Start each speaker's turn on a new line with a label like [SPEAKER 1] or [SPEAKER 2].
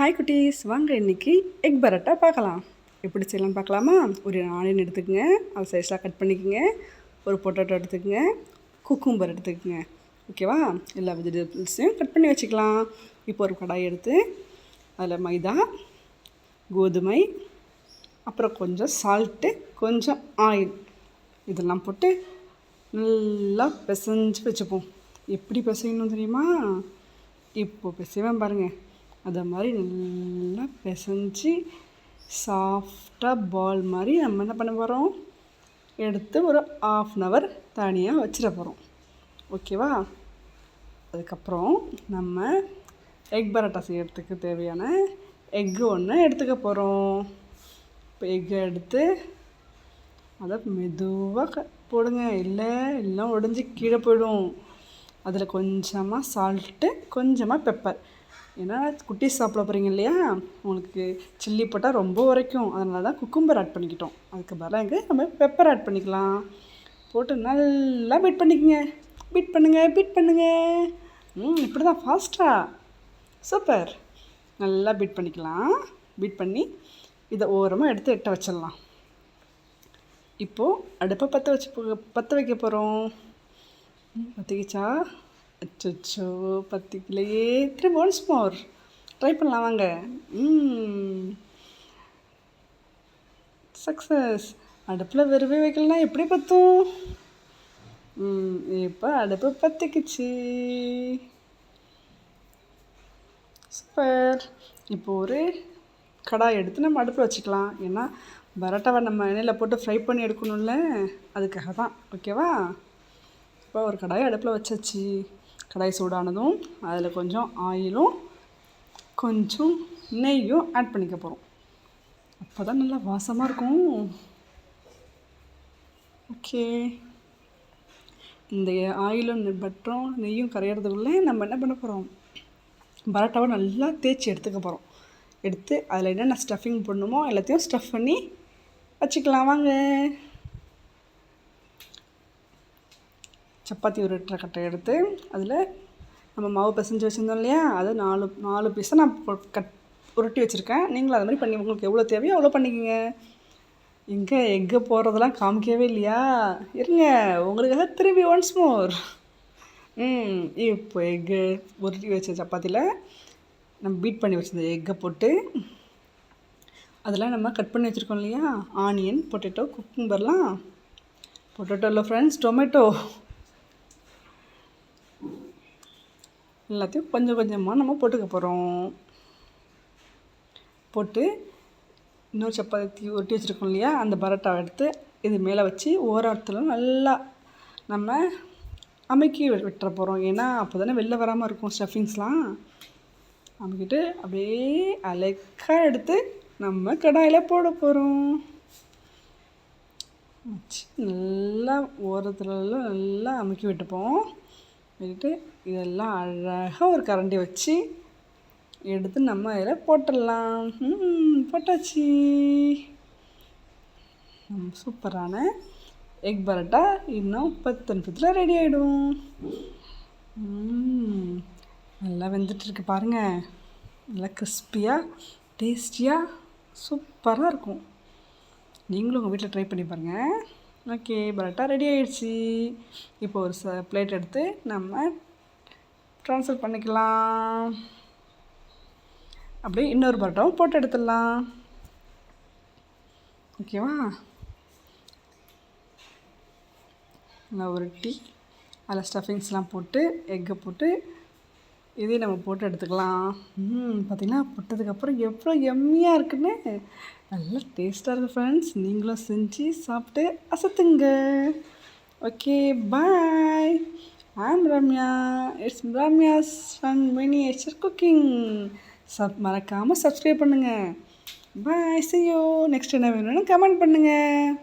[SPEAKER 1] Hi குட்டீஸ், வாங்க இன்றைக்கி எக் பரோட்டா பார்க்கலாம். எப்படி செய்யலாம்னு பார்க்கலாமா? ஒரு ஆனியன் எடுத்துக்கோங்க, அது சைஸாக கட் பண்ணிக்கோங்க. ஒரு பொட்டேட்டோ எடுத்துக்கோங்க, குக்கும்பர் எடுத்துக்கோங்க. ஓகேவா? எல்லா வெஜிடபிள்ஸையும் கட் பண்ணி வச்சுக்கலாம். இப்போ ஒரு கடாய் எடுத்து அதில் மைதா, கோதுமை, அப்புறம் கொஞ்சம் சால்ட்டு, கொஞ்சம் ஆயில் இதெல்லாம் போட்டு நல்லா பிசைஞ்சு வச்சுப்போம். எப்படி பிசையணும் தெரியுமா? இப்போ பிசைவேன் பாருங்கள். அதை மாதிரி நல்லா பிசைஞ்சு சாஃப்டாக பால் மாதிரி நம்ம என்ன பண்ண போகிறோம், எடுத்து ஒரு 1/2 hour தனியாக வச்சிட போகிறோம். ஓகேவா? அதுக்கப்புறம் நம்ம எக் பரோட்டா செய்கிறதுக்கு தேவையான எக்கு ஒன்று எடுத்துக்க போகிறோம். இப்போ எக்கை எடுத்து அதை மெதுவாக போடுங்க, எல்லாம் உடஞ்சி கீழே போயிடும். அதில் கொஞ்சமாக சால்ட்டு, கொஞ்சமாக பெப்பர். ஏன்னா குட்டீஸ் சாப்பிட போகிறீங்க இல்லையா, உங்களுக்கு சில்லி போட்டால் ரொம்ப உரைக்கும். அதனால தான் குக்கும்பர் ஆட் பண்ணிக்கிட்டோம். அதுக்கு பதிலாக நம்ம பெப்பர் ஆட் பண்ணிக்கலாம். போட்டு நல்லா பீட் பண்ணிக்கோங்க. பீட் பண்ணுங்கள். இப்படி தான் ஃபாஸ்ட்டாக. சூப்பர். நல்லா பீட் பண்ணிக்கலாம். பீட் பண்ணி இதை ஓரமாக எடுத்து எட்ட வச்சிடலாம். இப்போது அடுப்பை பற்ற வைக்க போகிறோம். பற்றிக்கிச்சா? அச்சோ, பற்றிக்கலையே. திரும்ப ஒன்ஸ் மோர் ட்ரை பண்ணலாம் வாங்க. சக்ஸஸ். அடுப்பில் வெறுவே வைக்கலனா எப்படி பற்றும்? இப்போ அடுப்பு பற்றிக்கிச்சு. சூப்பர். இப்போ ஒரு கடாய் எடுத்து நம்ம அடுப்பில் வச்சுக்கலாம். ஏன்னா பரோட்டாவை நம்ம எண்ணெயில் போட்டு ஃப்ரை பண்ணி எடுக்கணும்ல, அதுக்காக தான். ஓகேவா? இப்போ ஒரு கடாய் அடுப்பில் வச்சாச்சு. கடாய் சூடானதும் அதில் கொஞ்சம் ஆயிலும் கொஞ்சம் நெய்யும் ஆட் பண்ணிக்க போகிறோம். அப்போ தான் நல்லா வாசமாக இருக்கும். ஓகே, இந்த ஆயிலும் பட்டரும் நெய்யும் கரையிறதுக்குள்ளே நம்ம என்ன பண்ண போகிறோம், பரோட்டாவை நல்லா தேய்ச்சி எடுத்துக்க போகிறோம். எடுத்து அதில் என்னென்ன ஸ்டஃபிங் பண்ணணுமோ எல்லாத்தையும் ஸ்டஃப் பண்ணி வச்சுக்கலாம் வாங்க. சப்பாத்தி உருட்டுற கட்டை எடுத்து அதில் நம்ம மாவு பிசைஞ்சு வச்சுருந்தோம் இல்லையா, அது 4 பீஸை நான் உருட்டி வச்சுருக்கேன். நீங்களும் அது மாதிரி பண்ணி உங்களுக்கு எவ்வளோ தேவையோ அவ்வளோ பண்ணிக்கோங்க. எங்கே எக்கை போடுறதெல்லாம் காமிக்கவே இல்லையா? இருங்க, உங்களுக்காக திரும்பி ஒன்ஸ் மோர். இப்போ எக்கு உருட்டி வச்ச சப்பாத்தியில் நம்ம பீட் பண்ணி வச்சுருந்த எக்கை போட்டு அதில் நம்ம கட் பண்ணி வச்சுருக்கோம் இல்லையா, ஆனியன், பொட்டேட்டோ, குக்கும்பர்லாம். பொட்டேட்டோ இல்லை ஃப்ரெண்ட்ஸ், டொமேட்டோ. எல்லாத்தையும் கொஞ்சம் கொஞ்சமாக நம்ம போட்டுக்க போகிறோம். போட்டு இன்னொரு சப்பாத்தி ஒட்டி வச்சுருக்கோம் இல்லையா, அந்த பரோட்டாவை எடுத்து இது மேலே வச்சு ஓரத்தில் நல்லா நம்ம அமுக்கி விட்டுற போகிறோம். ஏன்னா அப்போ தானே வெளில வராமல் இருக்கும் ஸ்டஃபிங்ஸ்லாம். அமுக்கிட்டு அப்படியே அலக்காக எடுத்து நம்ம கடாயில் போட போகிறோம். வச்சு நல்லா ஓரத்துலலாம் நல்லா அமுக்கி விட்டுப்போம். விட்டுட்டு இதெல்லாம் அழகாக ஒரு கரண்டி வச்சு எடுத்து நம்ம இதில் போட்டுடலாம். போட்டாச்சு. சூப்பரான எக் பரோட்டா இன்னும் 10 நிமிஷத்தில் ரெடி ஆகிடும். நல்லா வெந்துட்டுருக்கு பாருங்கள். நல்லா கிறிஸ்பியாக டேஸ்டியாக சூப்பராக இருக்கும். நீங்களும் உங்கள் வீட்டில் ட்ரை பண்ணி பாருங்கள். ஓகே, பரோட்டா ரெடி ஆகிடுச்சி. இப்போ ஒரு பிளேட் எடுத்து நம்ம ட்ரான்ஸ்ஃபர் பண்ணிக்கலாம். அப்படியே இன்னொரு பரோட்டாவும் போட்டு எடுத்துடலாம். ஓகேவா? நல்லா உருட்டி அதில் ஸ்டஃபிங்ஸ்லாம் போட்டு எக்கை போட்டு இதையும் நம்ம போட்டு எடுத்துக்கலாம். பார்த்திங்கன்னா போட்டதுக்கப்புறம் எவ்வளோ எம்மியாக இருக்குன்னு நல்லா டேஸ்ட்டாக இருக்குது ஃப்ரெண்ட்ஸ். நீங்களும் செஞ்சு சாப்பிட்டு அசத்துங்க. Okay, bye. I'm Ramya. It's Ramya's fun miniature cooking. மறக்காமல் சப்ஸ்கிரைப் பண்ணுங்கள். Bye, see you. நெக்ஸ்ட் என்ன வேணும்னு கமெண்ட் பண்ணுங்கள்.